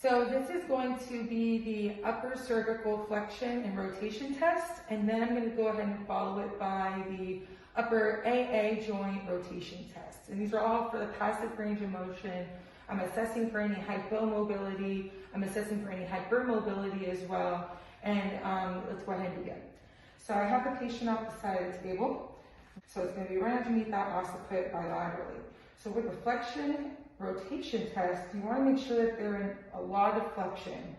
So this is going to be the upper cervical flexion and rotation test, and then I'm going to go ahead and follow it by the upper AA joint rotation test. And these are all for the passive range of motion. I'm assessing for any hypomobility. I'm assessing for any hypermobility as well. And let's go ahead and begin. So I have the patient off the side of the table. So it's going to be right underneath that occiput bilaterally. So with the flexion rotation test, you want to make sure that they're in a lot of flexion,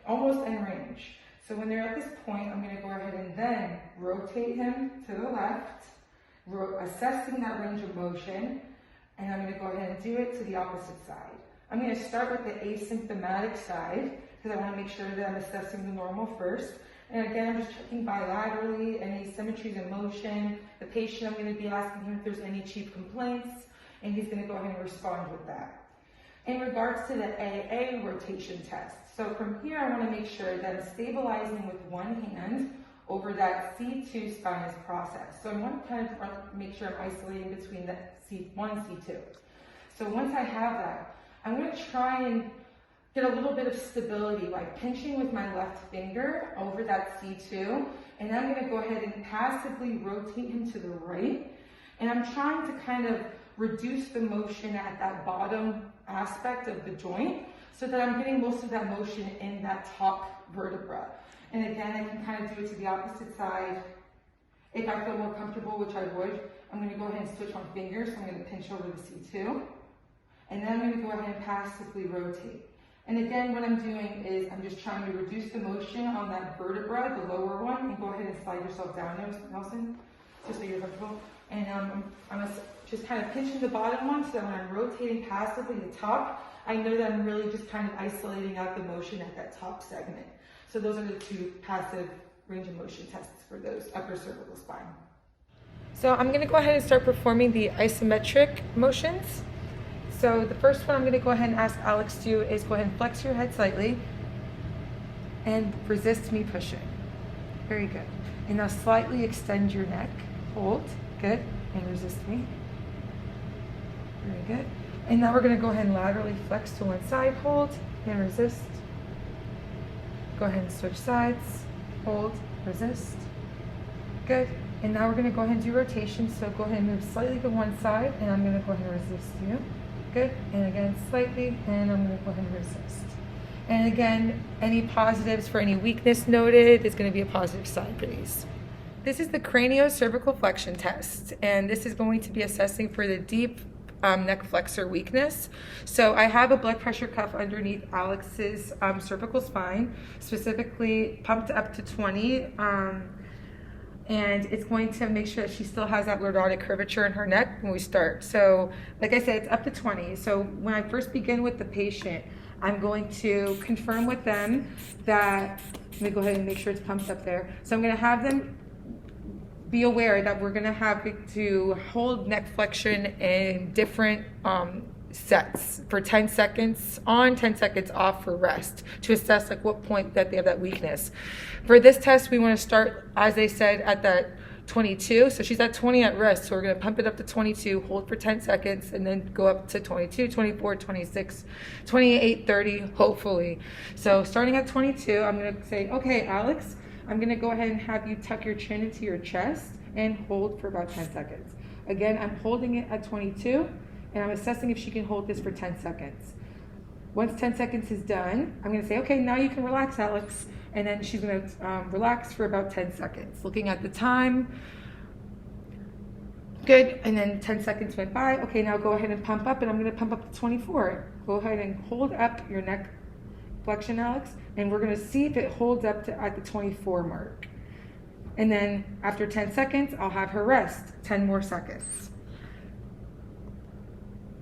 almost in range. So when they're at this point, I'm going to go ahead and then rotate him to the left, assessing that range of motion, and I'm going to go ahead and do it to the opposite side. I'm going to start with the asymptomatic side because I want to make sure that I'm assessing the normal first. And again, I'm just checking bilaterally, any asymmetries in motion. The patient, I'm going to be asking him if there's any chief complaints, and he's going to go ahead and respond with that. In regards to the AA rotation test, so from here I want to make sure that I'm stabilizing with one hand over that C2 spinous process. So I want to kind of make sure I'm isolating between the C1, C2. So once I have that, I'm going to try and get a little bit of stability by pinching with my left finger over that C2, and I'm going to go ahead and passively rotate him to the right, and I'm trying to kind of reduce the motion at that bottom aspect of the joint so that I'm getting most of that motion in that top vertebra. And again, I can kind of do it to the opposite side. If I feel more comfortable, which I would, I'm going to go ahead and switch my fingers. So I'm going to pinch over the C2, and then I'm going to go ahead and passively rotate. And again, what I'm doing is I'm just trying to reduce the motion on that vertebra, the lower one, and go ahead and slide yourself down there, Nelson, just so you're comfortable. And I'm just kind of pinching the bottom one so that when I'm rotating passively the top, I know that I'm really just kind of isolating out the motion at that top segment. So those are the two passive range of motion tests for those upper cervical spine. So I'm going to go ahead and start performing the isometric motions. So the first one I'm going to go ahead and ask Alex to do is go ahead and flex your head slightly and resist me pushing. Very good. And now slightly extend your neck. Hold. Good. And resist me. Very good. And now we're going to go ahead and laterally flex to one side. Hold and resist. Go ahead and switch sides. Hold. Resist. Good. And now we're going to go ahead and do rotation. So go ahead and move slightly to one side, and I'm going to go ahead and resist you. Good. And again, slightly, and I'm going to go ahead and resist. And again, any positives for any weakness noted is going to be a positive sign for these. This is the craniocervical flexion test, and this is going to be assessing for the deep neck flexor weakness. So I have a blood pressure cuff underneath Alex's cervical spine, specifically pumped up to 20. And it's going to make sure that she still has that lordotic curvature in her neck when we start. So like I said, it's up to 20. So when I first begin with the patient, I'm going to confirm with them that, let me go ahead and make sure it's pumped up there. So I'm going to have them be aware that we're going to have to hold neck flexion in different sets for 10 seconds on, 10 seconds off for rest to assess like what point that they have that weakness. For this test, we want to start, as they said, at that 22. So she's at 20 at rest. So we're going to pump it up to 22, hold for 10 seconds, and then go up to 22, 24, 26, 28, 30, hopefully. So starting at 22, I'm going to say, okay, Alex, I'm going to go ahead and have you tuck your chin into your chest and hold for about 10 seconds. Again, I'm holding it at 22. And I'm assessing if she can hold this for 10 seconds. Once 10 seconds is done, I'm going to say, okay, now you can relax, Alex. And then she's going to relax for about 10 seconds. Looking at the time. Good. And then 10 seconds went by. Okay, now go ahead and pump up, and I'm going to pump up to 24. Go ahead and hold up your neck flexion, Alex. And we're going to see if it holds up at the 24 mark. And then after 10 seconds, I'll have her rest 10 more seconds.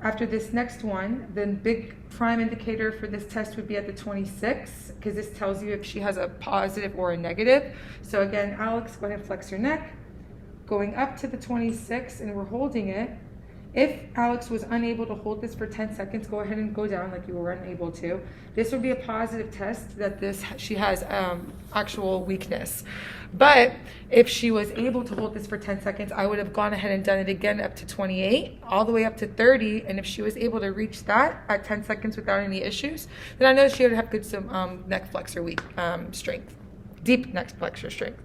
After this next one, the big prime indicator for this test would be at the 26, because this tells you if she has a positive or a negative. So again, Alex, go ahead and flex your neck, going up to the 26, and we're holding it. If Alex was unable to hold this for 10 seconds, go ahead and go down like you were unable to. This would be a positive test that she has actual weakness. But if she was able to hold this for 10 seconds, I would have gone ahead and done it again up to 28, all the way up to 30. And if she was able to reach that at 10 seconds without any issues, then I know she would have good neck flexor strength, deep neck flexor strength.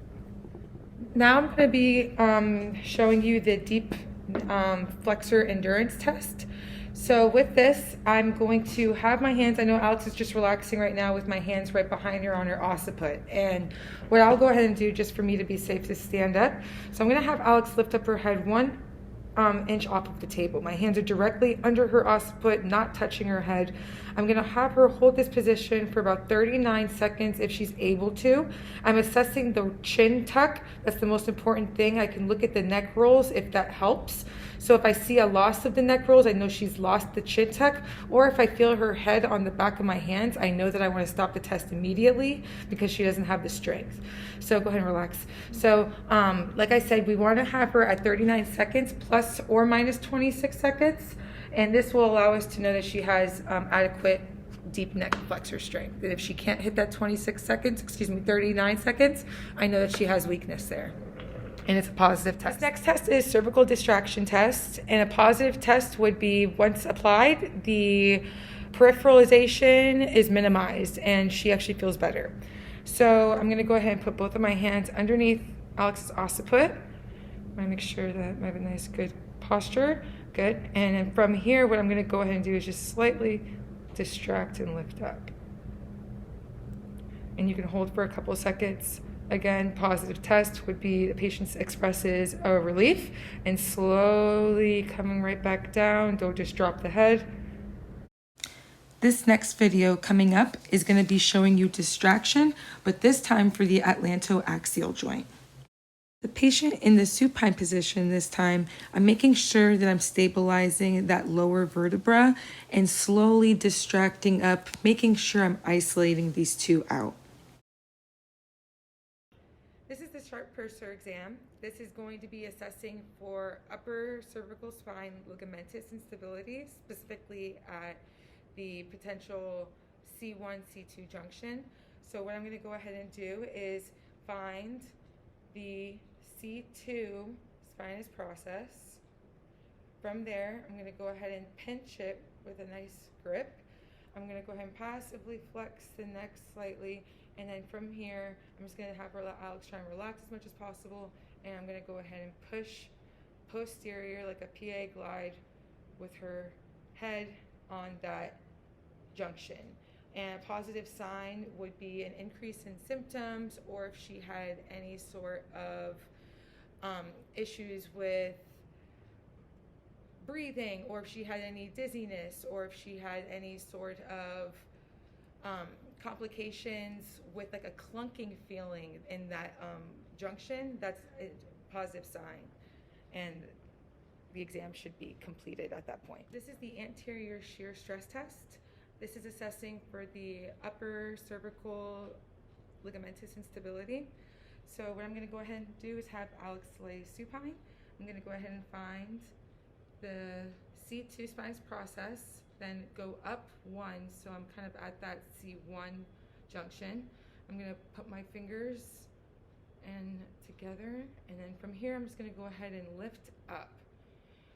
Now I'm going to be showing you the deep flexor endurance test. So with this, I'm going to have my hands, I know Alex is just relaxing right now with my hands right behind her on her occiput. And what I'll go ahead and do, just for me to be safe, to stand up. So I'm going to have Alex lift up her head 1 inch off of the table. My hands are directly under her occiput, not touching her head. I'm going to have her hold this position for about 39 seconds if she's able to. I'm assessing the chin tuck. That's the most important thing. I can look at the neck rolls if that helps. So if I see a loss of the neck rolls, I know she's lost the chin tuck. Or if I feel her head on the back of my hands, I know that I want to stop the test immediately because she doesn't have the strength. So go ahead and relax. So like I said, we want to have her at 39 seconds plus or minus 26 seconds. And this will allow us to know that she has adequate deep neck flexor strength. And if she can't hit that 39 seconds, I know that she has weakness there. And it's a positive test. This next test is cervical distraction test. And a positive test would be, once applied, the peripheralization is minimized and she actually feels better. So I'm going to go ahead and put both of my hands underneath Alex's occiput. I want to make sure that I have a nice, good posture. Good. And then from here, what I'm going to go ahead and do is just slightly distract and lift up. And you can hold for a couple of seconds. Again, positive test would be the patient expresses a relief and slowly coming right back down. Don't just drop the head. This next video coming up is going to be showing you distraction, but this time for the atlantoaxial joint. The patient in the supine position this time, I'm making sure that I'm stabilizing that lower vertebra and slowly distracting up, making sure I'm isolating these two out. This is the sharp pursor exam. This is going to be assessing for upper cervical spine ligamentous instability, specifically at the potential C1, C2 junction. So what I'm going to go ahead and do is find the C2 spinous process. From there, I'm going to go ahead and pinch it with a nice grip. I'm going to go ahead and passively flex the neck slightly, and then from here, I'm just going to have Alex try and relax as much as possible, and I'm going to go ahead and push posterior like a PA glide with her head on that junction. And a positive sign would be an increase in symptoms, or if she had any sort of issues with breathing, or if she had any dizziness, or if she had any sort of complications with like a clunking feeling in that junction, that's a positive sign. And the exam should be completed at that point. This is the anterior shear stress test. This is assessing for the upper cervical ligamentous instability. So what I'm going to go ahead and do is have Alex lay supine. I'm going to go ahead and find the C2 spinous process, then go up 1, so I'm kind of at that C1 junction. I'm going to put my fingers and together, and then from here I'm just going to go ahead and lift up.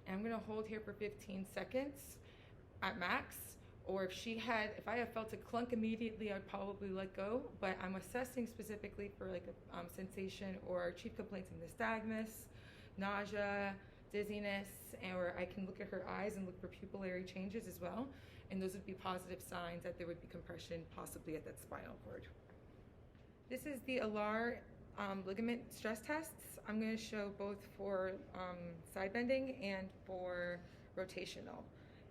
And I'm going to hold here for 15 seconds at max. Or if I had felt a clunk immediately, I'd probably let go. But I'm assessing specifically for like a sensation or chief complaints of nystagmus, nausea, dizziness, or I can look at her eyes and look for pupillary changes as well. And those would be positive signs that there would be compression possibly at that spinal cord. This is the alar ligament stress tests. I'm going to show both for side bending and for rotational.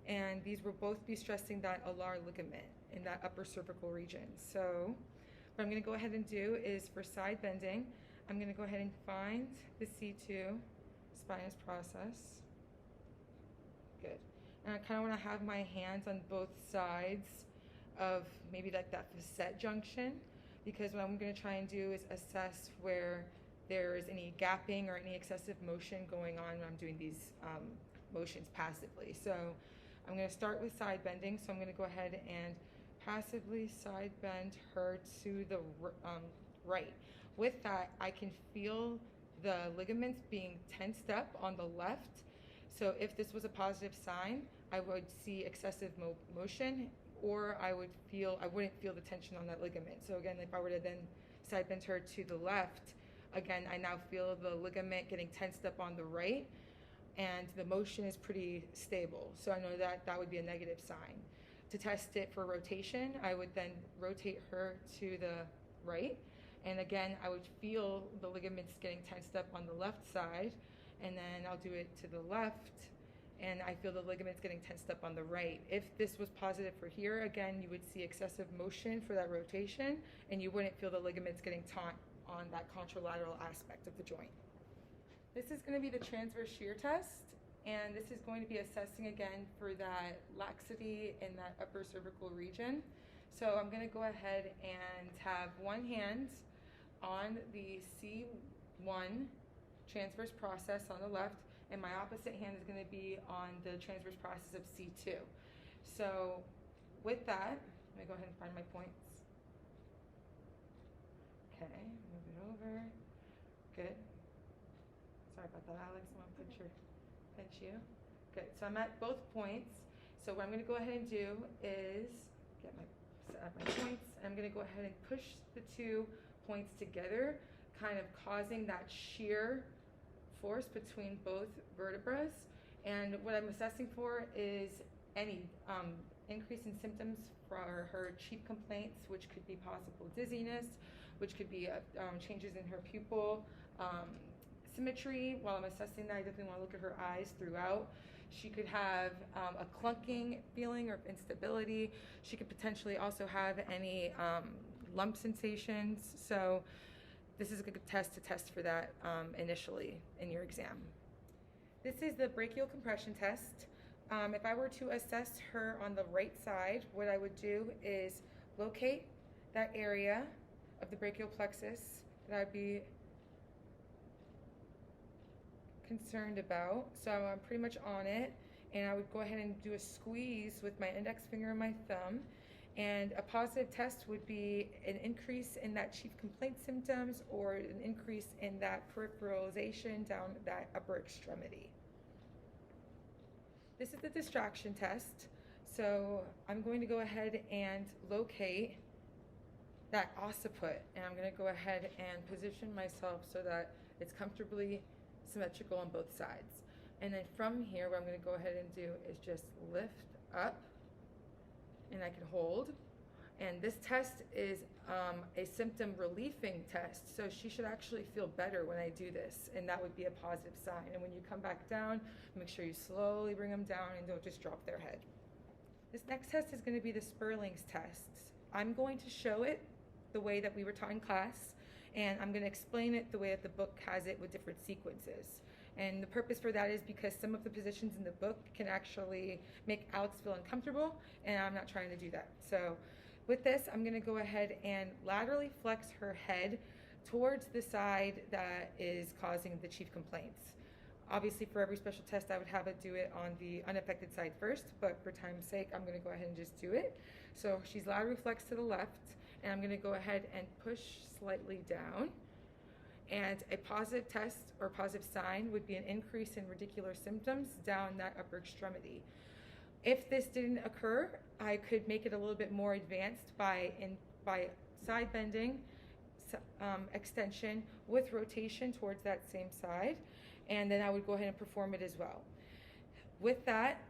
And these will both be stressing that alar ligament in that upper cervical region. So what I'm going to go ahead and do is for side bending, I'm going to go ahead and find the C2 spinous process. Good. And I kind of want to have my hands on both sides of maybe like that facet junction, because what I'm going to try and do is assess where there is any gapping or any excessive motion going on when I'm doing these motions passively. So I'm going to start with side bending. So I'm going to go ahead and passively side bend her to the right. With that, I can feel the ligaments being tensed up on the left. So if this was a positive sign, I would see excessive motion, or I wouldn't feel the tension on that ligament. So again, if I were to then side bend her to the left, again, I now feel the ligament getting tensed up on the right, and the motion is pretty stable. So I know that that would be a negative sign. To test it for rotation, I would then rotate her to the right. And again, I would feel the ligaments getting tensed up on the left side, and then I'll do it to the left, and I feel the ligaments getting tensed up on the right. If this was positive for here, again, you would see excessive motion for that rotation, and you wouldn't feel the ligaments getting taut on that contralateral aspect of the joint. This is going to be the transverse shear test, and this is going to be assessing again for that laxity in that upper cervical region. So I'm going to go ahead and have one hand on the C1 transverse process on the left, and my opposite hand is going to be on the transverse process of C2. So with that, let me go ahead and find my points. Okay, move it over. Good. Sorry about that, Alex. I'm going to pinch you. Good. So I'm at both points. So what I'm going to go ahead and do is set up my points. And I'm going to go ahead and push the 2 points together, kind of causing that shear force between both vertebrae. And what I'm assessing for is any increase in symptoms for her chief complaints, which could be possible dizziness, which could be changes in her pupil symmetry. While I'm assessing that, I definitely want to look at her eyes throughout. She could have a clunking feeling or instability. She could potentially also have any lump sensations. So this is a good test to test for that initially in your exam. This is the brachial compression test. If I were to assess her on the right side, what I would do is locate that area of the brachial plexus that I'd be concerned about. So I'm pretty much on it, and I would go ahead and do a squeeze with my index finger and my thumb. And a positive test would be an increase in that chief complaint symptoms or an increase in that peripheralization down that upper extremity. This is the distraction test. So I'm going to go ahead and locate that occiput, and I'm going to go ahead and position myself so that it's comfortably symmetrical on both sides. And then from here, what I'm going to go ahead and do is just lift up, and I can hold. And this test is a symptom relieving test, so she should actually feel better when I do this, and that would be a positive sign. And when you come back down, make sure you slowly bring them down and don't just drop their head. This next test is going to be the Sperling's test. I'm going to show it the way that we were taught in class, and I'm going to explain it the way that the book has it with different sequences. And the purpose for that is because some of the positions in the book can actually make Alex feel uncomfortable, and I'm not trying to do that. So with this, I'm going to go ahead and laterally flex her head towards the side that is causing the chief complaints. Obviously, for every special test, I would have it do it on the unaffected side first, but for time's sake, I'm going to go ahead and just do it. So she's laterally flexed to the left, and I'm going to go ahead and push slightly down. And a positive test or positive sign would be an increase in radicular symptoms down that upper extremity. If this didn't occur, I could make it a little bit more advanced by side bending, extension with rotation towards that same side, and then I would go ahead and perform it as well. With that,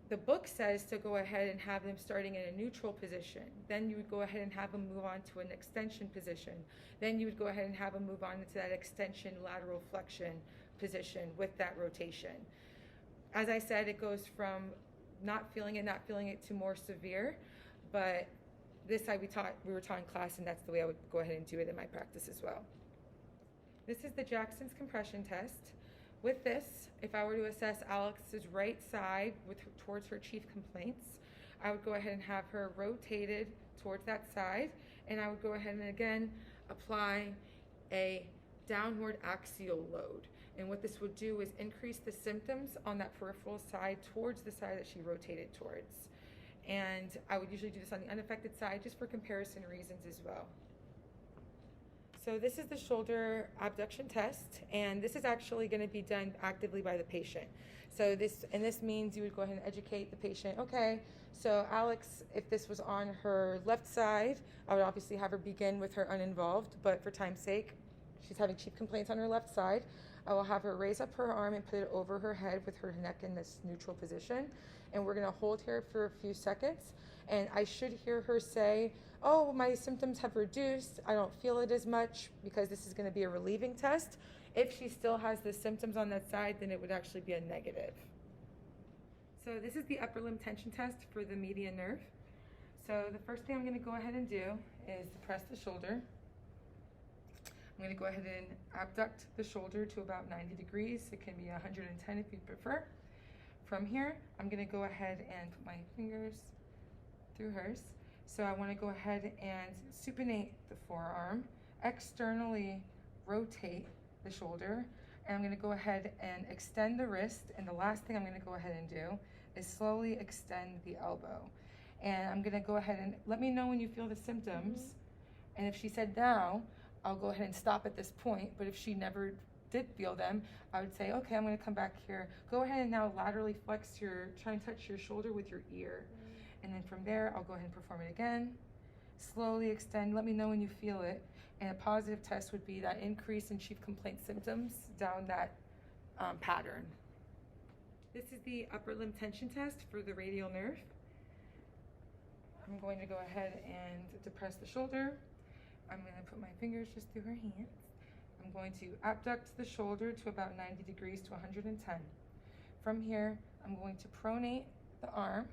the book says to go ahead and have them starting in a neutral position. Then you would go ahead and have them move on to an extension position. Then you would go ahead and have them move on into that extension lateral flexion position with that rotation. As I said, it goes from not feeling it to more severe, but this we were taught in class, and that's the way I would go ahead and do it in my practice as well. This is the Jackson's compression test. With this, if I were to assess Alex's right side towards her chief complaints, I would go ahead and have her rotated towards that side, and I would go ahead and again apply a downward axial load. And what this would do is increase the symptoms on that peripheral side towards the side that she rotated towards. And I would usually do this on the unaffected side just for comparison reasons as well. So this is the shoulder abduction test, and this is actually going to be done actively by the patient. So this means you would go ahead and educate the patient. Okay, so Alex, if this was on her left side, I would obviously have her begin with her uninvolved, but for time's sake, she's having chief complaints on her left side. I will have her raise up her arm and put it over her head with her neck in this neutral position. And we're going to hold here for a few seconds. And I should hear her say, oh, my symptoms have reduced. I don't feel it as much, because this is going to be a relieving test. If she still has the symptoms on that side, then it would actually be a negative. So this is the upper limb tension test for the median nerve. So the first thing I'm going to go ahead and do is depress the shoulder. I'm going to go ahead and abduct the shoulder to about 90 degrees. It can be 110 if you prefer. From here, I'm going to go ahead and put my fingers through hers. So I want to go ahead and supinate the forearm, externally rotate the shoulder, and I'm going to go ahead and extend the wrist. And the last thing I'm going to go ahead and do is slowly extend the elbow. And I'm going to go ahead and let me know when you feel the symptoms. And if she said now, I'll go ahead and stop at this point. But if she never did feel them, I would say, okay, I'm going to come back here. Go ahead and now laterally flex try and touch your shoulder with your ear. And then from there, I'll go ahead and perform it again. Slowly extend, let me know when you feel it. And a positive test would be that increase in chief complaint symptoms down that pattern. This is the upper limb tension test for the radial nerve. I'm going to go ahead and depress the shoulder. I'm going to put my fingers just through her hands. I'm going to abduct the shoulder to about 90 degrees to 110. From here, I'm going to pronate the arm,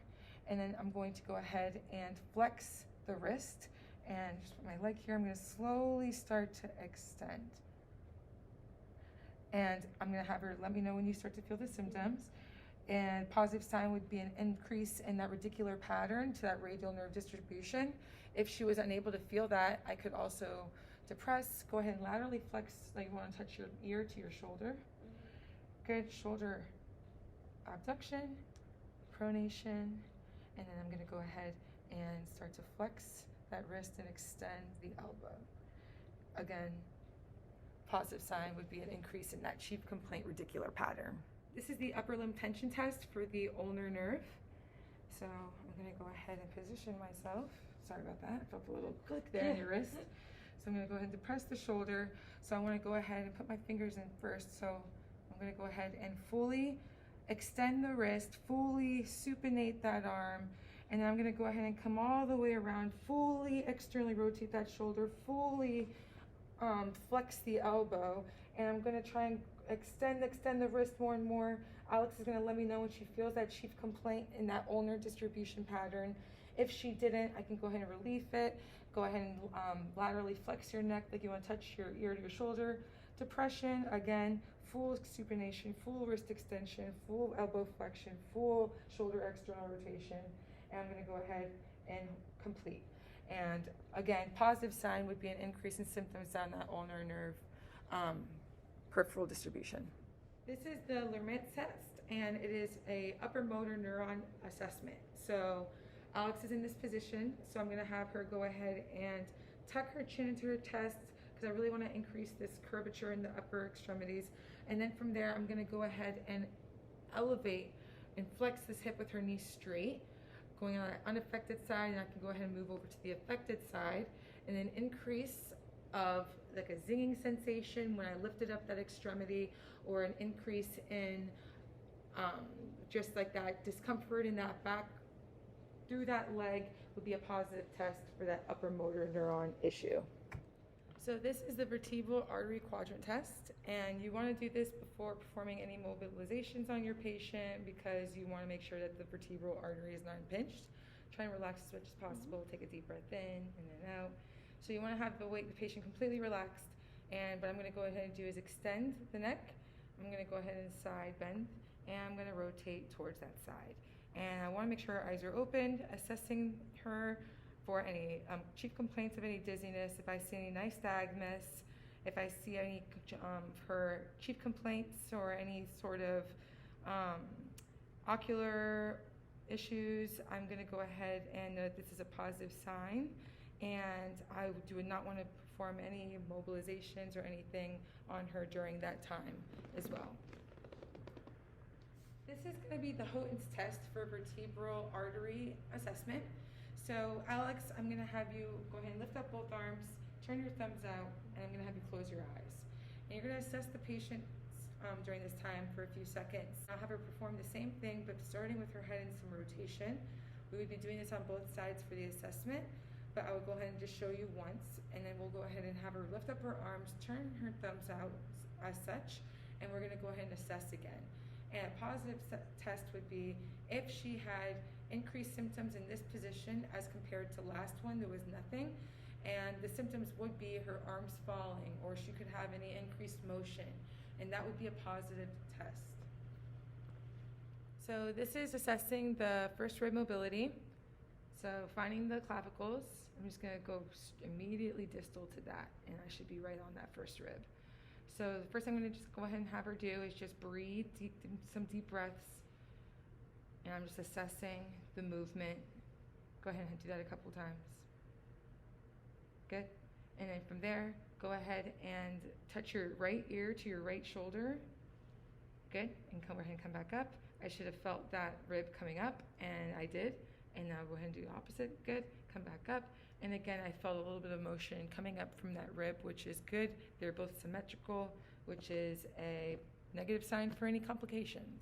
and then I'm going to go ahead and flex the wrist, and just put my leg here. I'm going to slowly start to extend. And I'm going to have her let me know when you start to feel the symptoms. And positive sign would be an increase in that radicular pattern to that radial nerve distribution. If she was unable to feel that, I could also depress, go ahead and laterally flex, like you want to touch your ear to your shoulder. Good. Shoulder abduction, pronation, and then I'm going to go ahead and start to flex that wrist and extend the elbow. Again, positive sign would be an increase in that chief complaint radicular pattern. This is the upper limb tension test for the ulnar nerve. So I'm going to go ahead and position myself. Sorry about that. I felt a little click there in your wrist. So I'm going to go ahead and depress the shoulder. So I want to go ahead and put my fingers in first. So I'm going to go ahead and fully extend the wrist, fully supinate that arm, and then I'm going to go ahead and come all the way around, fully externally rotate that shoulder, fully flex the elbow, and I'm going to try and extend the wrist more and more. Alex is going to let me know when she feels that chief complaint in that ulnar distribution pattern. If she didn't, I can go ahead and relieve it. Go ahead and laterally flex your neck like you want to touch your ear to your shoulder. Depression, again, full supination, full wrist extension, full elbow flexion, full shoulder external rotation. And I'm going to go ahead and complete. And again, positive sign would be an increase in symptoms down that ulnar nerve peripheral distribution. This is the Lermite test, and it is a upper motor neuron assessment. So Alex is in this position, so I'm going to have her go ahead and tuck her chin into her chest, because I really want to increase this curvature in the upper extremities. And then from there, I'm going to go ahead and elevate and flex this hip with her knee straight, going on the unaffected side, and I can go ahead and move over to the affected side, and then increase of like a zinging sensation when I lifted up that extremity, or an increase in just like that discomfort in that back through that leg would be a positive test for that upper motor neuron issue. So this is the vertebral artery quadrant test, and you want to do this before performing any mobilizations on your patient, because you want to make sure that the vertebral artery is not impinged. Try and relax as much as possible. Take a deep breath in and then out. So you want to have the patient completely relaxed, and what I'm going to go ahead and do is extend the neck. I'm going to go ahead and side bend, and I'm going to rotate towards that side. And I want to make sure her eyes are open, assessing her for any chief complaints of any dizziness, if I see any nystagmus, If I see any her chief complaints or any sort of ocular issues, I'm going to go ahead and know that this is a positive sign, and I do not want to perform any mobilizations or anything on her during that time as well. This is going to be the Houghton's test for vertebral artery assessment. So Alex, I'm going to have you go ahead and lift up both arms, turn your thumbs out, and I'm going to have you close your eyes. And you're going to assess the patient during this time for a few seconds. I'll have her perform the same thing, but starting with her head in some rotation. We would be doing this on both sides for the assessment, but I would go ahead and just show you once, and then we'll go ahead and have her lift up her arms, turn her thumbs out as such, and we're going to go ahead and assess again. And a positive test would be if she had increased symptoms in this position as compared to last one, there was nothing. And the symptoms would be her arms falling, or she could have any increased motion. And that would be a positive test. So this is assessing the first rib mobility. So finding the clavicles, I'm just going to go immediately distal to that, and I should be right on that first rib. So the first thing I'm going to just go ahead and have her do is just breathe, some deep breaths, and I'm just assessing the movement. Go ahead and do that a couple times. Good. And then from there, go ahead and touch your right ear to your right shoulder. Good. And go ahead and come back up. I should have felt that rib coming up, and I did. And now go ahead and do the opposite. Good. Come back up. And again, I felt a little bit of motion coming up from that rib, which is good. They're both symmetrical, which is a negative sign for any complications.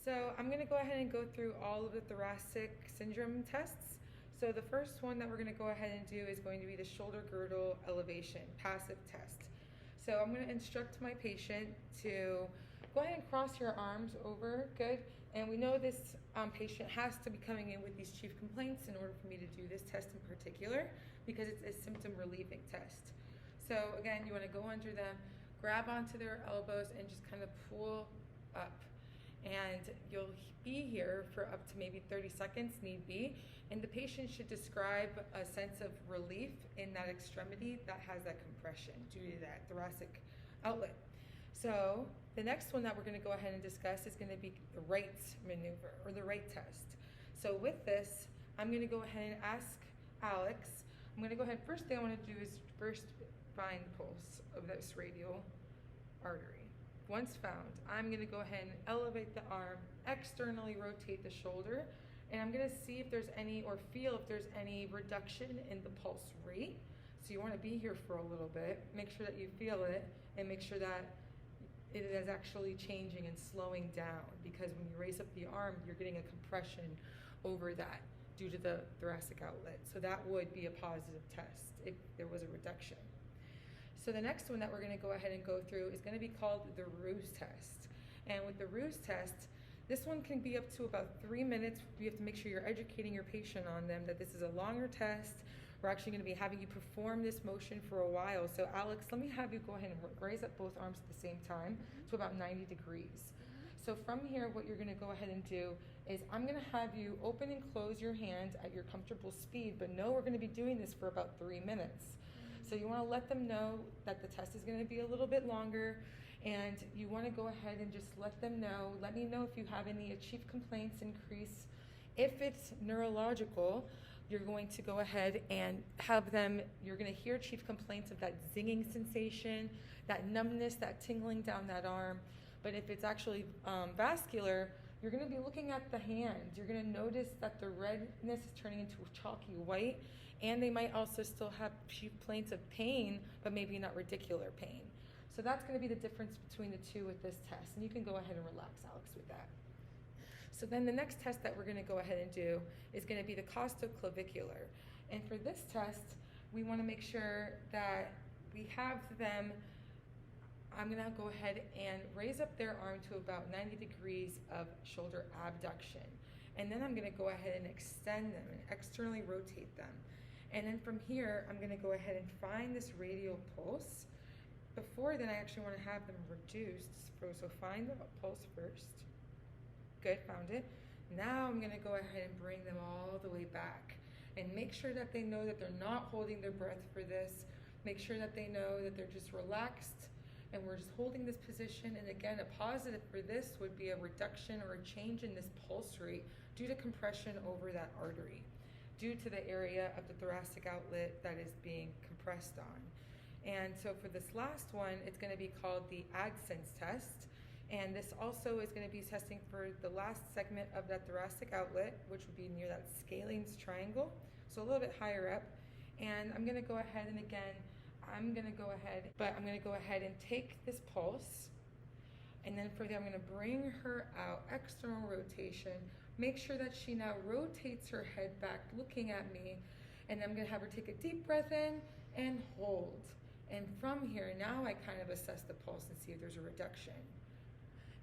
So I'm going to go ahead and go through all of the thoracic syndrome tests. So the first one that we're going to go ahead and do is going to be the shoulder girdle elevation, passive test. So I'm going to instruct my patient to go ahead and cross your arms over. Good. And we know this patient has to be coming in with these chief complaints in order for me to do this test in particular, because it's a symptom relieving test. So again, you want to go under them, grab onto their elbows, and just kind of pull up. And you'll be here for up to maybe 30 seconds, need be. And the patient should describe a sense of relief in that extremity that has that compression due to that thoracic outlet. So the next one that we're going to go ahead and discuss is going to be the right maneuver, or the right test. So with this, I'm going to go ahead and ask Alex. I'm going to go ahead, first thing I want to do is first find the pulse of this radial artery. Once found, I'm going to go ahead and elevate the arm, externally rotate the shoulder, and I'm going to see if there's any, or feel if there's any reduction in the pulse rate. So you want to be here for a little bit, make sure that you feel it, and make sure that it is actually changing and slowing down, because when you raise up the arm, you're getting a compression over that due to the thoracic outlet. So that would be a positive test if there was a reduction. So the next one that we're going to go ahead and go through is going to be called the Roux test. And with the Roux test, this one can be up to about 3 minutes. You have to make sure you're educating your patient on them, that this is a longer test. We're actually going to be having you perform this motion for a while. So Alex, let me have you go ahead and raise up both arms at the same time to about 90 degrees. So from here, what you're going to go ahead and do is I'm going to have you open and close your hand at your comfortable speed, but no, we're going to be doing this for about 3 minutes. So you want to let them know that the test is going to be a little bit longer, and you want to go ahead and just let them know. Let me know if you have any chief complaints increase. If it's neurological, you're going to go ahead and have them, you're going to hear chief complaints of that zinging sensation, that numbness, that tingling down that arm. But if it's actually vascular, you're going to be looking at the hand. You're going to notice that the redness is turning into chalky white, and they might also still have chief complaints of pain, but maybe not radicular pain. So that's going to be the difference between the two with this test. And you can go ahead and relax, Alex, with that. So then the next test that we're going to go ahead and do is going to be the costoclavicular. And for this test, we want to make sure that we have them, I'm going to go ahead and raise up their arm to about 90 degrees of shoulder abduction. And then I'm going to go ahead and extend them and externally rotate them. And then from here, I'm going to go ahead and find this radial pulse. Before then, I actually want to have them reduced. So find the pulse first. Good, found it. Now I'm going to go ahead and bring them all the way back and make sure that they know that they're not holding their breath for this. Make sure that they know that they're just relaxed and we're just holding this position. And again, a positive for this would be a reduction or a change in this pulse rate due to compression over that artery, due to the area of the thoracic outlet that is being compressed on. And so for this last one, it's going to be called the AdSense test. And this also is going to be testing for the last segment of that thoracic outlet, which would be near that Scalene's triangle, so a little bit higher up. And I'm going to go ahead and again, I'm going to go ahead and take this pulse. And then for that, I'm going to bring her out, external rotation. Make sure that she now rotates her head back, looking at me. And I'm going to have her take a deep breath in and hold. And from here, now I kind of assess the pulse and see if there's a reduction.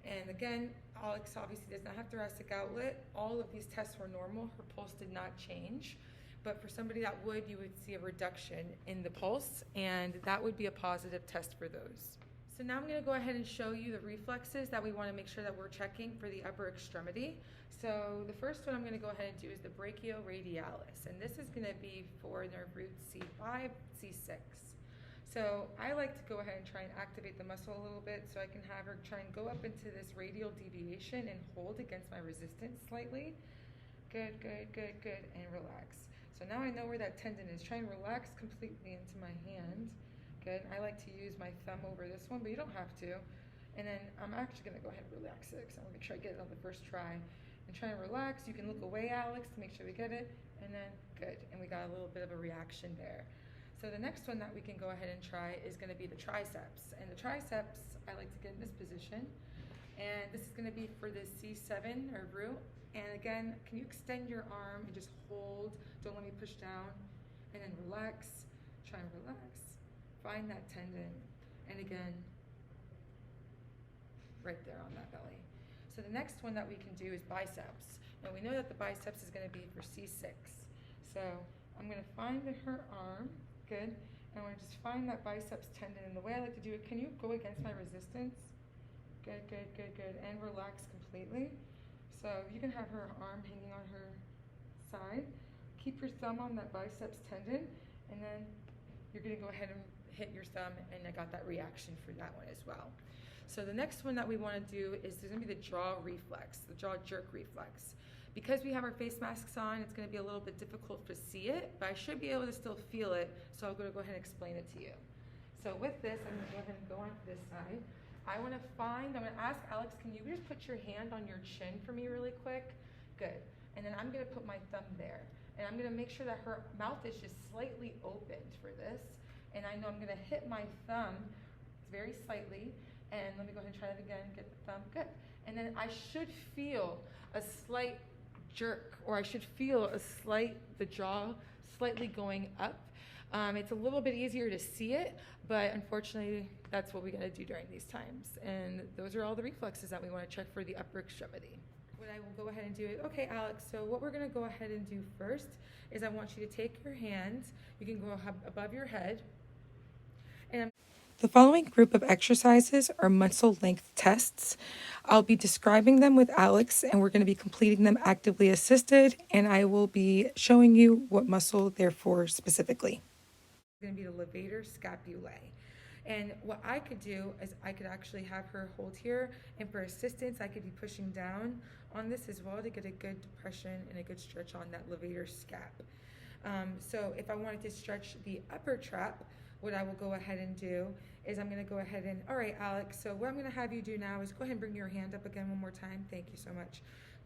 And again, Alex obviously does not have thoracic outlet. All of these tests were normal. Her pulse did not change. But for somebody that would, you would see a reduction in the pulse, and that would be a positive test for those. So now I'm going to go ahead and show you the reflexes that we want to make sure that we're checking for the upper extremity. So the first one I'm going to go ahead and do is the brachioradialis, and this is going to be for nerve roots C5, C6. So I like to go ahead and try and activate the muscle a little bit so I can have her try and go up into this radial deviation and hold against my resistance slightly. Good, good, good, good, and relax. So now I know where that tendon is. Try and relax completely into my hand. Good. I like to use my thumb over this one, but you don't have to. And then I'm actually going to go ahead and relax it because I want to make sure I get it on the first try. And try and relax. You can look away, Alex, to make sure we get it. And then, good. And we got a little bit of a reaction there. So the next one that we can go ahead and try is going to be the triceps. And the triceps, I like to get in this position. And this is going to be for the C7 or root. And again, can you extend your arm and just hold? Don't let me push down. And then relax. Try and relax. Find that tendon. And again, right there on that belly. So the next one that we can do is biceps. Now we know that the biceps is going to be for C6. So I'm going to find her arm. Good. And I'm going to just find that biceps tendon. And the way I like to do it, can you go against my resistance? Good, good, good, good. And relax completely. So you can have her arm hanging on her side. Keep your thumb on that biceps tendon, and then you're going to go ahead and hit your thumb, and I got that reaction for that one as well. So the next one that we want to do is there's going to be the jaw reflex, the jaw jerk reflex. Because we have our face masks on, it's going to be a little bit difficult to see it, but I should be able to still feel it, so I'm going to go ahead and explain it to you. So with this, I'm going to go ahead and go on to this side. I'm going to ask Alex, can you just put your hand on your chin for me really quick? Good. And then I'm going to put my thumb there. And I'm going to make sure that her mouth is just slightly opened for this. And I know I'm going to hit my thumb very slightly. And let me go ahead and try that again. Get the thumb. Good. And then I should feel a slight jerk, or I should feel the jaw slightly going up. It's a little bit easier to see it, but unfortunately, that's what we got to do during these times. And those are all the reflexes that we want to check for the upper extremity. What I will go ahead and do is, okay, Alex, so what we're going to go ahead and do first is I want you to take your hands. You can go above your head. And the following group of exercises are muscle length tests. I'll be describing them with Alex, and we're going to be completing them actively assisted, and I will be showing you what muscle they're for specifically. Going to be the levator scapulae. And what I could do is I could actually have her hold here, and for assistance I could be pushing down on this as well to get a good depression and a good stretch on that levator scap. So if I wanted to stretch the upper trap, what I will go ahead and do is I'm going to go ahead and, all right, Alex, so what I'm going to have you do now is go ahead and bring your hand up again one more time. Thank you so much.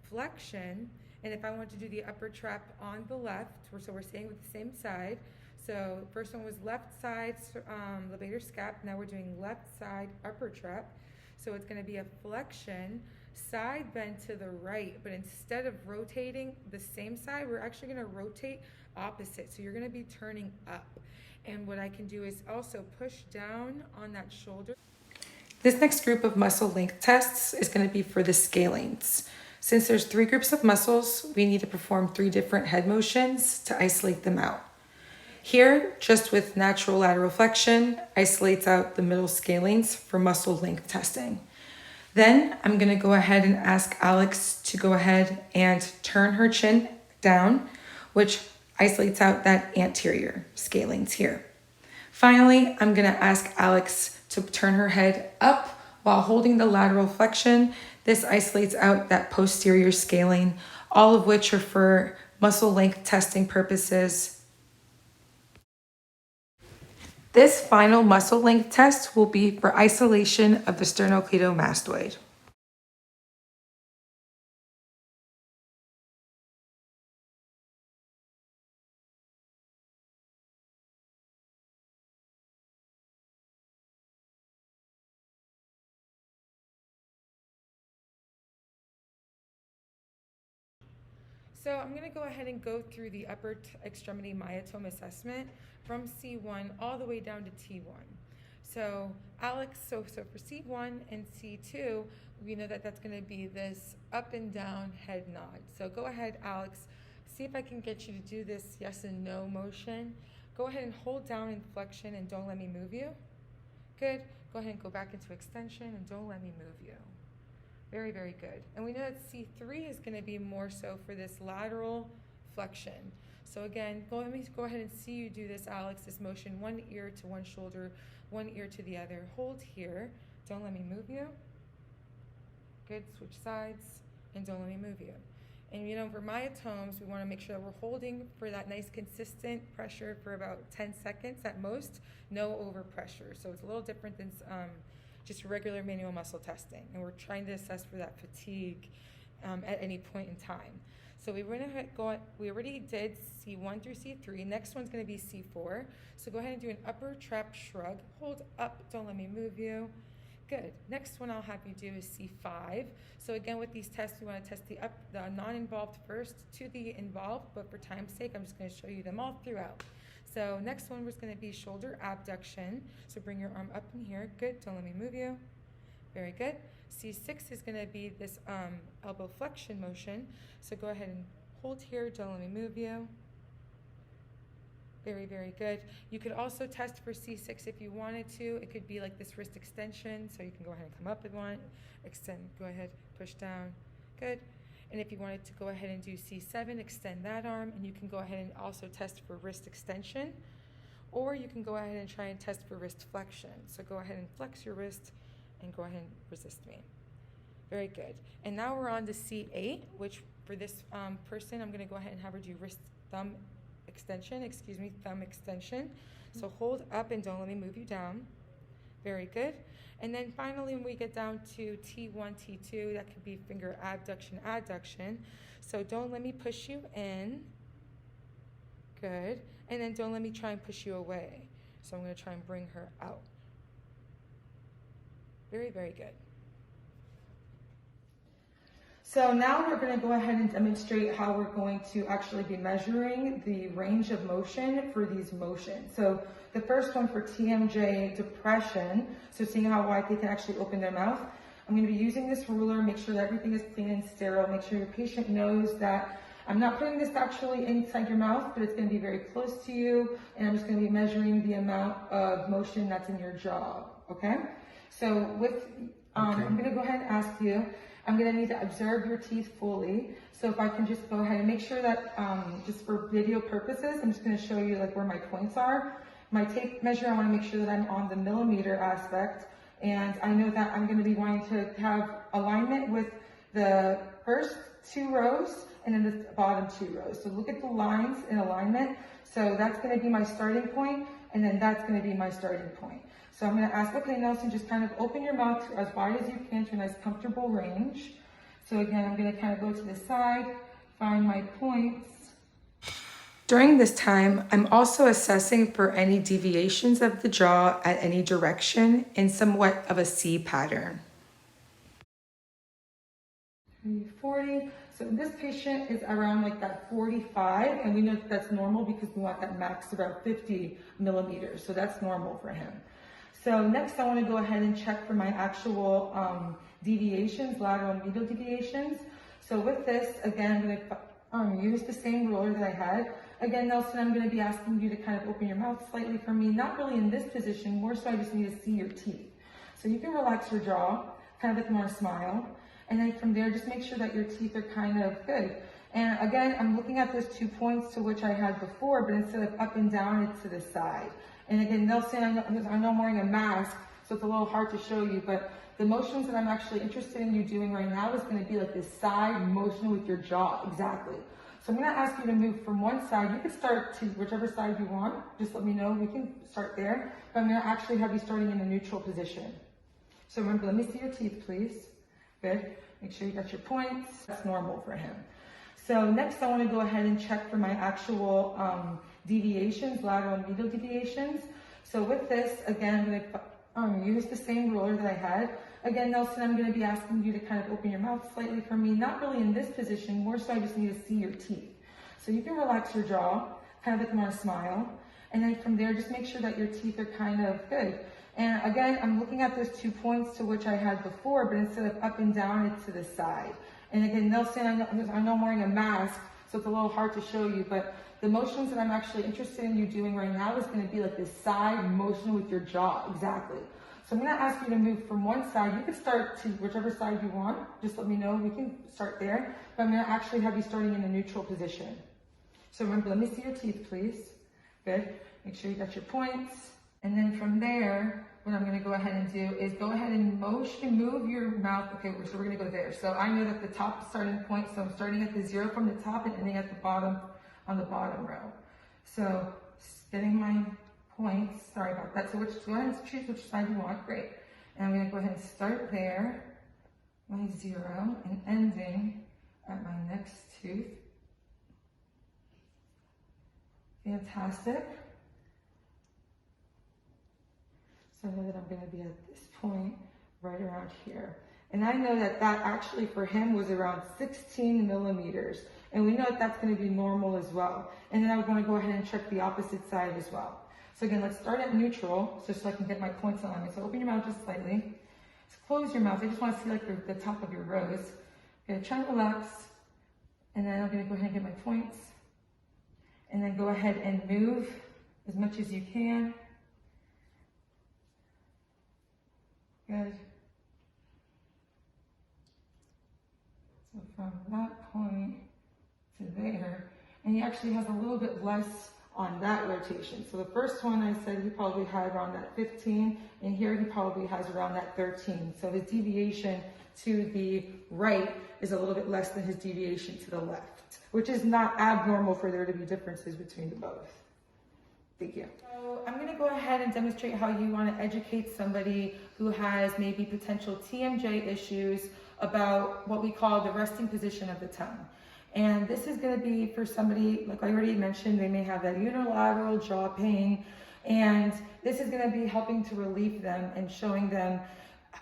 Flexion, and if I want to do the upper trap on the left, so we're staying with the same side. So first one was left side levator scap. Now we're doing left side upper trap. So it's going to be a flexion, side bend to the right, but instead of rotating the same side, we're actually going to rotate opposite. So you're going to be turning up. And what I can do is also push down on that shoulder. This next group of muscle length tests is going to be for the scalenes. Since there's 3 groups of muscles, we need to perform 3 different head motions to isolate them out. Here, just with natural lateral flexion, isolates out the middle scalenes for muscle length testing. Then I'm going to go ahead and ask Alex to go ahead and turn her chin down, which isolates out that anterior scalenes here. Finally, I'm gonna ask Alex to turn her head up while holding the lateral flexion. This isolates out that posterior scaling, all of which are for muscle length testing purposes. This final muscle length test will be for isolation of the sternocleidomastoid. So I'm going to go ahead and go through the upper extremity myotome assessment from C1 all the way down to T1. So Alex, so for C1 and C2, we know that that's going to be this up and down head nod. So go ahead, Alex, see if I can get you to do this yes and no motion. Go ahead and hold down in flexion and don't let me move you. Good. Go ahead and go back into extension and don't let me move you. Very, very good. And we know that C3 is going to be more so for this lateral flexion. So again, let me go ahead and see you do this, Alex, this motion, one ear to one shoulder, one ear to the other. Hold here. Don't let me move you. Good. Switch sides. And don't let me move you. And you know, for myotomes, we want to make sure that we're holding for that nice consistent pressure for about 10 seconds at most, no overpressure. So it's a little different than just regular manual muscle testing, and we're trying to assess for that fatigue at any point in time. So we already did C1 through C3. Next one's going to be C4. So go ahead and do an upper trap shrug. Hold up, don't let me move you. Good. Next one I'll have you do is C5. So again, with these tests, we want to test the non-involved first to the involved, but for time's sake, I'm just going to show you them all throughout. So next one was going to be shoulder abduction. So bring your arm up in here. Good. Don't let me move you. Very good. C6 is going to be this elbow flexion motion. So go ahead and hold here. Don't let me move you. Very, very good. You could also test for C6 if you wanted to. It could be like this wrist extension. So you can go ahead and come up with one. Extend. Go ahead. Push down. Good. And if you wanted to go ahead and do C7, extend that arm, and you can go ahead and also test for wrist extension, or you can go ahead and try and test for wrist flexion. So go ahead and flex your wrist and go ahead and resist me. Very good. And now we're on to C8, which for this person, I'm going to go ahead and have her do thumb extension. So hold up and don't let me move you down. Very good. And then finally, when we get down to T1, T2, that could be finger abduction, adduction. So don't let me push you in. Good. And then don't let me try and push you away. So I'm going to try and bring her out. Very, very good. So now we're going to go ahead and demonstrate how we're going to actually be measuring the range of motion for these motions. So the first one for TMJ depression, so seeing how wide they can actually open their mouth, I'm going to be using this ruler, make sure that everything is clean and sterile, make sure your patient knows that I'm not putting this actually inside your mouth, but it's going to be very close to you, and I'm just going to be measuring the amount of motion that's in your jaw, okay? So with, I'm going to go ahead and ask you, I'm going to need to observe your teeth fully. So if I can just go ahead and make sure that, just for video purposes, I'm just going to show you like where my points are. My tape measure, I want to make sure that I'm on the millimeter aspect. And I know that I'm going to be wanting to have alignment with the first 2 rows and then the bottom 2 rows. So look at the lines in alignment. So that's going to be my starting point, and then that's going to be my starting point. So I'm going to ask, okay, Nelson, just kind of open your mouth as wide as you can to a nice comfortable range. So again, I'm going to kind of go to the side, find my points. During this time, I'm also assessing for any deviations of the jaw at any direction in somewhat of a C pattern. 40. So this patient is around like that 45, and we know that that's normal because we want that max about 50 millimeters. So that's normal for him. So next I want to go ahead and check for my actual deviations, lateral and medial deviations. So with this, again, I'm going to use the same ruler that I had. Again, Nelson, I'm going to be asking you to kind of open your mouth slightly for me, not really in this position, more so I just need to see your teeth. So you can relax your jaw, kind of like more smile. And then from there, just make sure that your teeth are kind of good. And again, I'm looking at those 2 points to which I had before, but instead of up and down, it's to the side. And again, Nelson, I know I'm wearing a mask, so it's a little hard to show you, but the motions that I'm actually interested in you doing right now is going to be like this side motion with your jaw, exactly. So I'm going to ask you to move from one side. You can start to whichever side you want. Just let me know. We can start there. But I'm going to actually have you starting in a neutral position. So remember, let me see your teeth, please. Good. Make sure you got your points. That's normal for him. So next, I want to go ahead and check for my actual deviations, lateral and medial deviations. So with this, again, I'm going to use the same ruler that I had. Again, Nelson, I'm going to be asking you to kind of open your mouth slightly for me, not really in this position, more so I just need to see your teeth. So you can relax your jaw, kind of like you want to smile. And then from there, just make sure that your teeth are kind of good. And again, I'm looking at those 2 points to which I had before, but instead of up and down, it's to the side. And again, Nelson, I know I'm wearing a mask, so it's a little hard to show you, but the motions that I'm actually interested in you doing right now is going to be like this side motion with your jaw, exactly. So I'm going to ask you to move from one side. You can start to whichever side you want. Just let me know. We can start there. But I'm going to actually have you starting in a neutral position. So remember, let me see your teeth, please. Good. Make sure you got your points. And then from there, what I'm going to go ahead and do is go ahead and move your mouth. Okay, so we're going to go there. So I know that the top is starting point. So I'm starting at the 0 from the top and ending at the bottom on the bottom row. So getting my points, sorry about that. So go ahead and choose which side you want, great. And I'm gonna go ahead and start there, my 0, and ending at my next tooth. Fantastic. So I know that I'm gonna be at this point right around here. And I know that that actually for him was around 16 millimeters. And we know that that's gonna be normal as well. And then I'm gonna go ahead and check the opposite side as well. So again, let's start at neutral, so I can get my points on me. So open your mouth just slightly. So close your mouth. I just want to see like the top of your rows. Okay, try and relax. And then I'm going to go ahead and get my points. And then go ahead and move as much as you can. Good. So from that point to there, and he actually has a little bit less on that rotation. So the first one I said he probably had around that 15, and here he probably has around that 13. So his deviation to the right is a little bit less than his deviation to the left, which is not abnormal for there to be differences between the both. Thank you. So I'm going to go ahead and demonstrate how you want to educate somebody who has maybe potential TMJ issues about what we call the resting position of the tongue. And this is going to be for somebody, like I already mentioned, they may have that unilateral jaw pain. And this is going to be helping to relieve them and showing them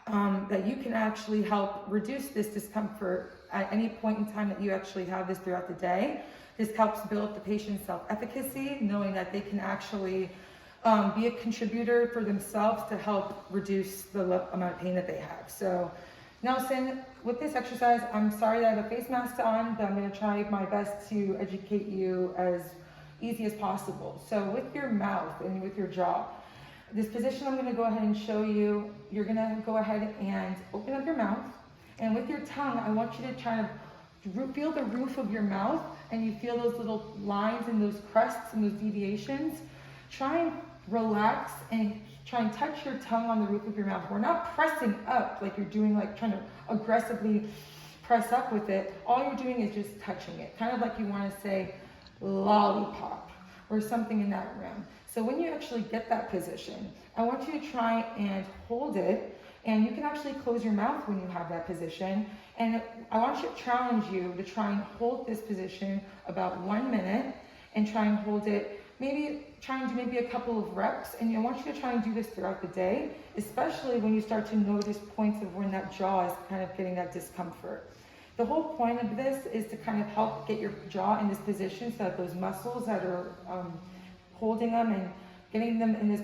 that you can actually help reduce this discomfort at any point in time that you actually have this throughout the day. This helps build the patient's self-efficacy, knowing that they can actually be a contributor for themselves to help reduce the amount of pain that they have. So Nelson, with this exercise, I'm sorry that I have a face mask on, but I'm going to try my best to educate you as easy as possible. So with your mouth and with your jaw, this position I'm going to go ahead and show you, you're going to go ahead and open up your mouth. And with your tongue, I want you to try to feel the roof of your mouth, and you feel those little lines and those crests and those deviations. Try and relax and try and touch your tongue on the roof of your mouth. We're not pressing up like you're doing, like trying to aggressively press up with it. All you're doing is just touching it, kind of like you want to say lollipop or something in that realm. So when you actually get that position, I want you to try and hold it, and you can actually close your mouth when you have that position. And I want you to challenge you to try and hold this position about 1 minute and try and hold it. Maybe try and do maybe a couple of reps, and I want you to try and do this throughout the day, especially when you start to notice points of when that jaw is kind of getting that discomfort. The whole point of this is to kind of help get your jaw in this position so that those muscles that are holding them and getting them in this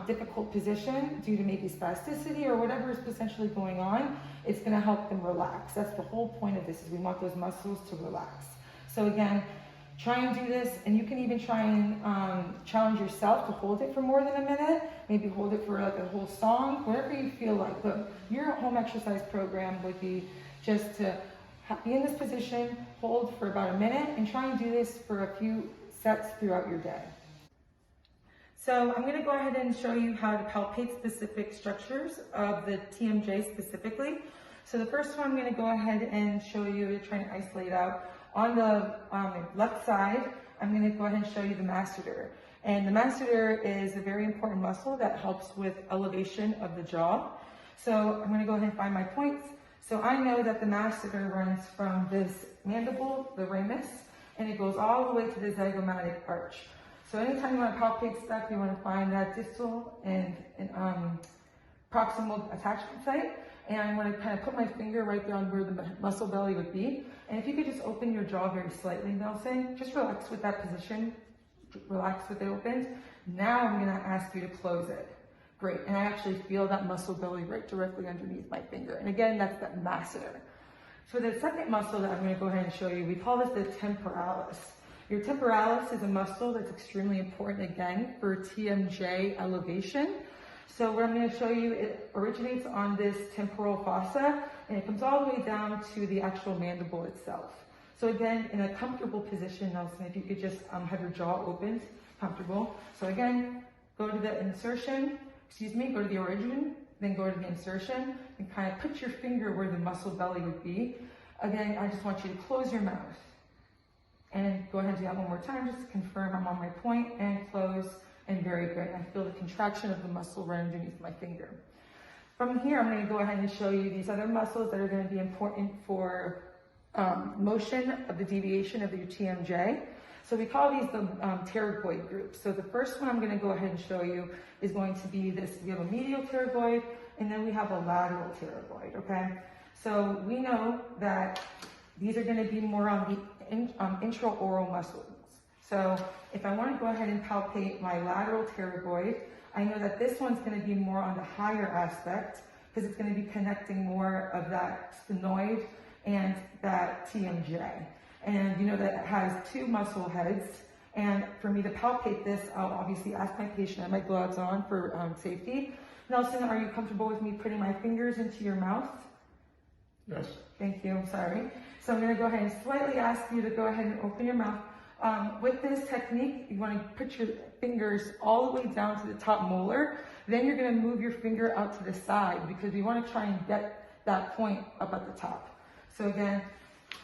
difficult position due to maybe spasticity or whatever is potentially going on, it's going to help them relax. That's the whole point of this, is we want those muscles to relax. So again, try and do this, and you can even try and challenge yourself to hold it for more than a minute. Maybe hold it for like a whole song, whatever you feel like. But your home exercise program would be just to Be in this position, hold for about a minute, and try and do this for a few sets throughout your day. So I'm going to go ahead and show you how to palpate specific structures of the TMJ specifically. So the first one I'm going to go ahead and show you to try and isolate out. On the left side, I'm going to go ahead and show you the masseter. And the masseter is a very important muscle that helps with elevation of the jaw. So I'm going to go ahead and find my points. So I know that the masseter runs from this mandible, the ramus, and it goes all the way to the zygomatic arch. So anytime you want to palpate stuff, you want to find that distal and proximal attachment site. And I want to kind of put my finger right there on where the muscle belly would be. And if you could just open your jaw very slightly, Nelson, just relax with that position. Relax with it opened. Now I'm going to ask you to close it. Great. And I actually feel that muscle belly right directly underneath my finger. And again, that's that masseter. For the second muscle that I'm going to go ahead and show you, we call this the temporalis. Your temporalis is a muscle that's extremely important, again, for TMJ elevation. So what I'm going to show you, it originates on this temporal fossa, and it comes all the way down to the actual mandible itself. So again, in a comfortable position, Nelson, if you could just have your jaw opened, comfortable. So again, go to the insertion, go to the origin, then go to the insertion, and kind of put your finger where the muscle belly would be. Again, I just want you to close your mouth. And go ahead and do that one more time, just to confirm I'm on my point, and close, and very good. I feel the contraction of the muscle right underneath my finger. From here, I'm going to go ahead and show you these other muscles that are going to be important for motion of the deviation of your TMJ. So we call these the pterygoid groups. So the first one I'm going to go ahead and show you is going to be this. We have a medial pterygoid, and then we have a lateral pterygoid, okay? So we know that these are going to be more on the intraoral muscles. So if I want to go ahead and palpate my lateral pterygoid, I know that this one's going to be more on the higher aspect because it's going to be connecting more of that sphenoid and that TMJ. And you know that it has two muscle heads. And for me to palpate this, I'll obviously ask my patient, I have my gloves on for safety. Nelson, are you comfortable with me putting my fingers into your mouth? Yes. Thank you, I'm sorry. So I'm going to go ahead and slightly ask you to go ahead and open your mouth. With this technique, you want to put your fingers all the way down to the top molar. Then you're going to move your finger out to the side because we want to try and get that point up at the top. So again,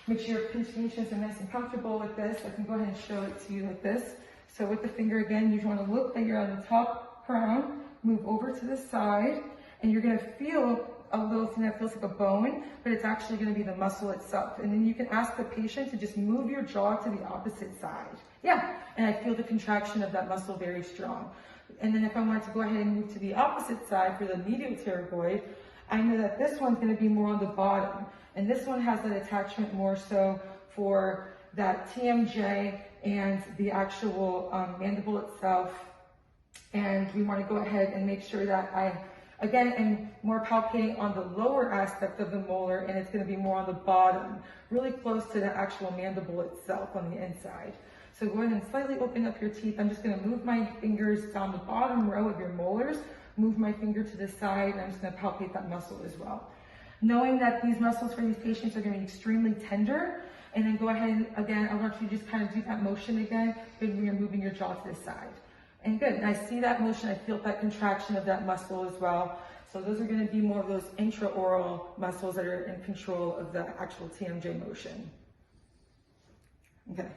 make sure your patients are nice and comfortable with this. I can go ahead and show it to you like this. So with the finger again, you want to look that you're on the top crown, move over to the side, and you're going to feel a little thing that feels like a bone, but it's actually going to be the muscle itself. And then you can ask the patient to just move your jaw to the opposite side. Yeah, and I feel the contraction of that muscle very strong. And then if I wanted to go ahead and move to the opposite side for the medial pterygoid, I know that this one's going to be more on the bottom. And this one has that attachment more so for that TMJ and the actual mandible itself. And we want to go ahead and make sure that again, am more palpating on the lower aspect of the molar, and it's going to be more on the bottom, really close to the actual mandible itself on the inside. So go ahead and slightly open up your teeth. I'm just going to move my fingers down the bottom row of your molars, move my finger to the side, and I'm just going to palpate that muscle as well. Knowing that these muscles for these patients are going to be extremely tender, and then go ahead and, again, I want you to just kind of do that motion again, when you're moving your jaw to the side. And good, and I see that motion, I feel that contraction of that muscle as well. So those are going to be more of those intraoral muscles that are in control of the actual TMJ motion. Okay.